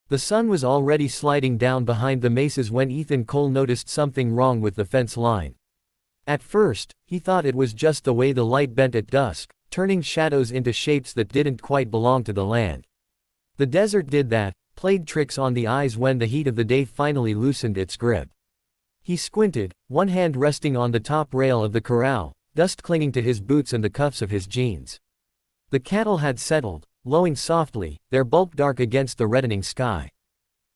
The sun was already sliding down behind the mesas when Ethan Cole noticed something wrong with the fence line. At first, he thought it was just the way the light bent at dusk, turning shadows into shapes that didn't quite belong to the land. The desert did that, played tricks on the eyes when the heat of the day finally loosened its grip. He squinted, one hand resting on the top rail of the corral, dust clinging to his boots and the cuffs of his jeans. The cattle had settled, lowing softly, their bulk dark against the reddening sky.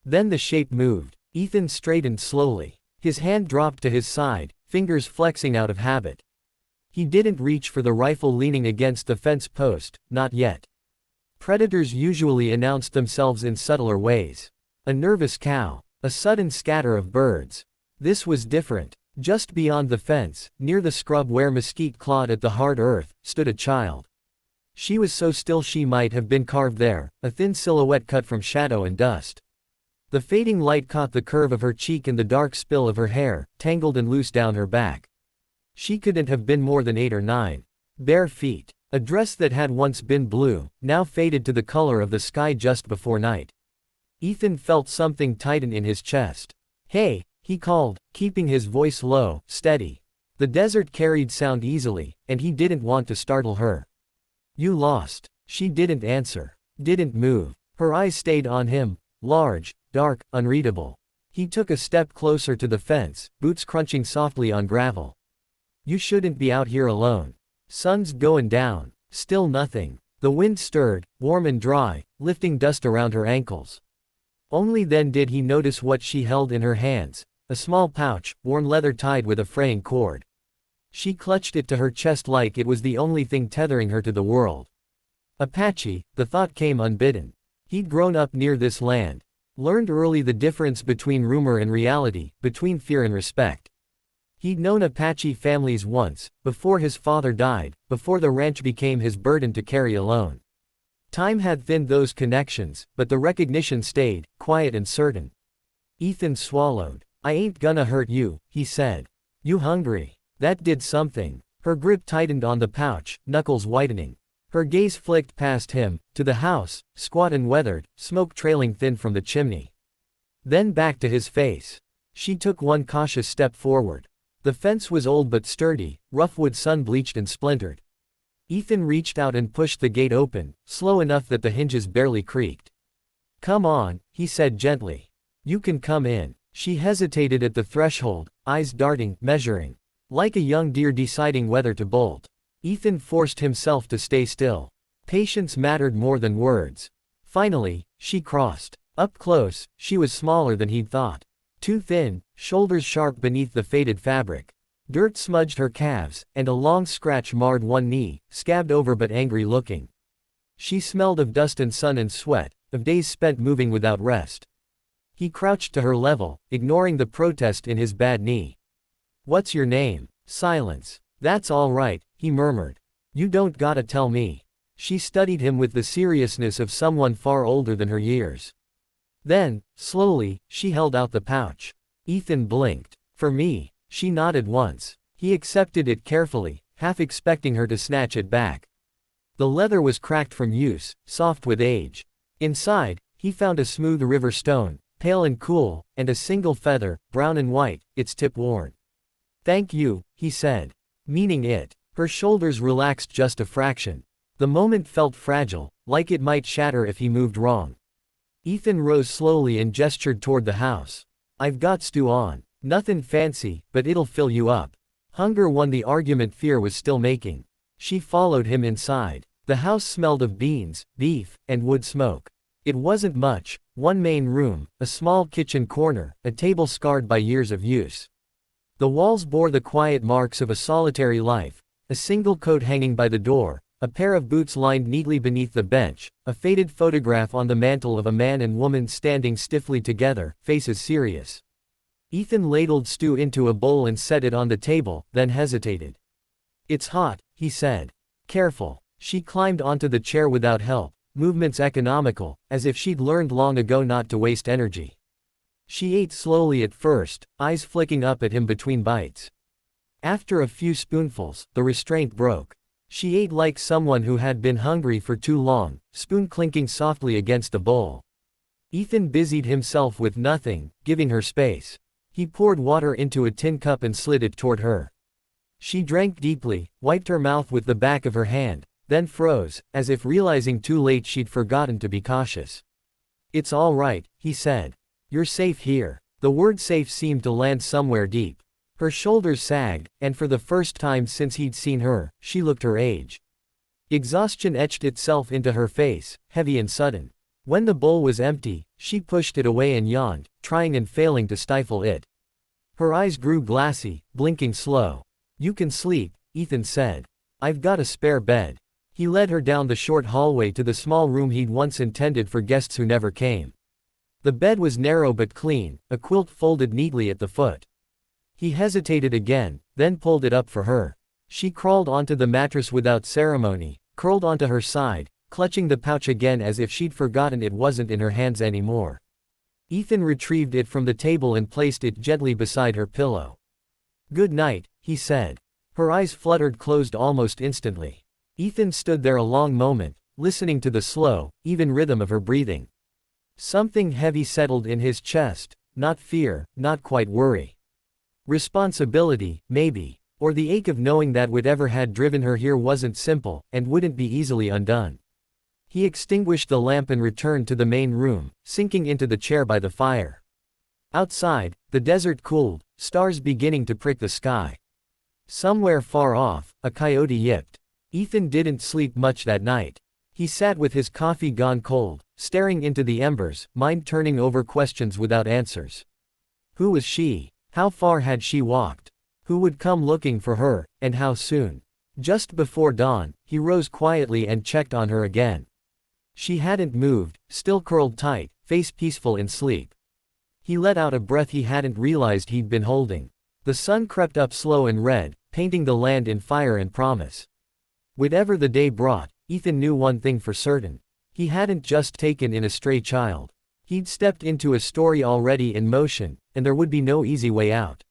Then the shape moved. Ethan straightened slowly. His hand dropped to his side, fingers flexing out of habit. He didn't reach for the rifle leaning against the fence post, not yet. Predators usually announced themselves in subtler ways. A nervous cow, a sudden scatter of birds. This was different. Just beyond the fence, near the scrub where mesquite clawed at the hard earth, stood a child. She was so still she might have been carved there, a thin silhouette cut from shadow and dust. The fading light caught the curve of her cheek and the dark spill of her hair, tangled and loose down her back. She couldn't have been more than 8 or 9. Bare feet. A dress that had once been blue, now faded to the color of the sky just before night. Ethan felt something tighten in his chest. "Hey," he called, keeping his voice low, steady. The desert carried sound easily, and he didn't want to startle her. "You lost." She didn't answer. Didn't move. Her eyes stayed on him, large, dark, unreadable. He took a step closer to the fence, boots crunching softly on gravel. "You shouldn't be out here alone. Sun's going down." Still nothing. The wind stirred, warm and dry, lifting dust around her ankles. Only then did he notice what she held in her hands, a small pouch, worn leather tied with a fraying cord. She clutched it to her chest like it was the only thing tethering her to the world. Apache, the thought came unbidden. He'd grown up near this land. Learned early the difference between rumor and reality, between fear and respect. He'd known Apache families once, before his father died, before the ranch became his burden to carry alone. Time had thinned those connections, but the recognition stayed, quiet and certain. Ethan swallowed. "I ain't gonna hurt you," he said. "You hungry?" That did something. Her grip tightened on the pouch, knuckles whitening. Her gaze flicked past him, to the house, squat and weathered, smoke trailing thin from the chimney. Then back to his face. She took one cautious step forward. The fence was old but sturdy, rough wood sun-bleached and splintered. Ethan reached out and pushed the gate open, slow enough that the hinges barely creaked. "Come on," he said gently. "You can come in." She hesitated at the threshold, eyes darting, measuring. Like a young deer deciding whether to bolt. Ethan forced himself to stay still. Patience mattered more than words. Finally, she crossed. Up close, she was smaller than he'd thought. Too thin, shoulders sharp beneath the faded fabric. Dirt smudged her calves, and a long scratch marred one knee, scabbed over but angry looking. She smelled of dust and sun and sweat, of days spent moving without rest. He crouched to her level, ignoring the protest in his bad knee. "What's your name?" Silence. "That's all right," he murmured. "You don't gotta tell me." She studied him with the seriousness of someone far older than her years. Then, slowly, she held out the pouch. Ethan blinked. "For me." She nodded once. He accepted it carefully, half expecting her to snatch it back. The leather was cracked from use, soft with age. Inside, he found a smooth river stone, pale and cool, and a single feather, brown and white, its tip worn. "Thank you," he said. Meaning it. Her shoulders relaxed just a fraction. The moment felt fragile, like it might shatter if he moved wrong. Ethan rose slowly and gestured toward the house. "I've got stew on. Nothin' fancy, but it'll fill you up." Hunger won the argument fear was still making. She followed him inside. The house smelled of beans, beef, and wood smoke. It wasn't much, one main room, a small kitchen corner, a table scarred by years of use. The walls bore the quiet marks of a solitary life, a single coat hanging by the door, a pair of boots lined neatly beneath the bench, a faded photograph on the mantel of a man and woman standing stiffly together, faces serious. Ethan ladled stew into a bowl and set it on the table, then hesitated. "It's hot," he said. "Careful." She climbed onto the chair without help, movements economical, as if she'd learned long ago not to waste energy. She ate slowly at first, eyes flicking up at him between bites. After a few spoonfuls, the restraint broke. She ate like someone who had been hungry for too long, spoon clinking softly against the bowl. Ethan busied himself with nothing, giving her space. He poured water into a tin cup and slid it toward her. She drank deeply, wiped her mouth with the back of her hand, then froze, as if realizing too late she'd forgotten to be cautious. "It's all right," he said. "You're safe here." The word safe seemed to land somewhere deep. Her shoulders sagged, and for the first time since he'd seen her, she looked her age. Exhaustion etched itself into her face, heavy and sudden. When the bowl was empty, she pushed it away and yawned, trying and failing to stifle it. Her eyes grew glassy, blinking slow. "You can sleep," Ethan said. "I've got a spare bed." He led her down the short hallway to the small room he'd once intended for guests who never came. The bed was narrow but clean, a quilt folded neatly at the foot. He hesitated again, then pulled it up for her. She crawled onto the mattress without ceremony, curled onto her side, clutching the pouch again as if she'd forgotten it wasn't in her hands anymore. Ethan retrieved it from the table and placed it gently beside her pillow. "Good night," he said. Her eyes fluttered closed almost instantly. Ethan stood there a long moment, listening to the slow, even rhythm of her breathing. Something heavy settled in his chest, not fear, not quite worry. Responsibility, maybe. Or the ache of knowing that whatever had driven her here wasn't simple, and wouldn't be easily undone. He extinguished the lamp and returned to the main room, sinking into the chair by the fire. Outside, the desert cooled, stars beginning to prick the sky. Somewhere far off, a coyote yipped. Ethan didn't sleep much that night. He sat with his coffee gone cold, staring into the embers, mind turning over questions without answers. Who was she? How far had she walked? Who would come looking for her, and how soon? Just before dawn, he rose quietly and checked on her again. She hadn't moved, still curled tight, face peaceful in sleep. He let out a breath he hadn't realized he'd been holding. The sun crept up slow and red, painting the land in fire and promise. Whatever the day brought, Ethan knew one thing for certain. He hadn't just taken in a stray child. He'd stepped into a story already in motion, and there would be no easy way out.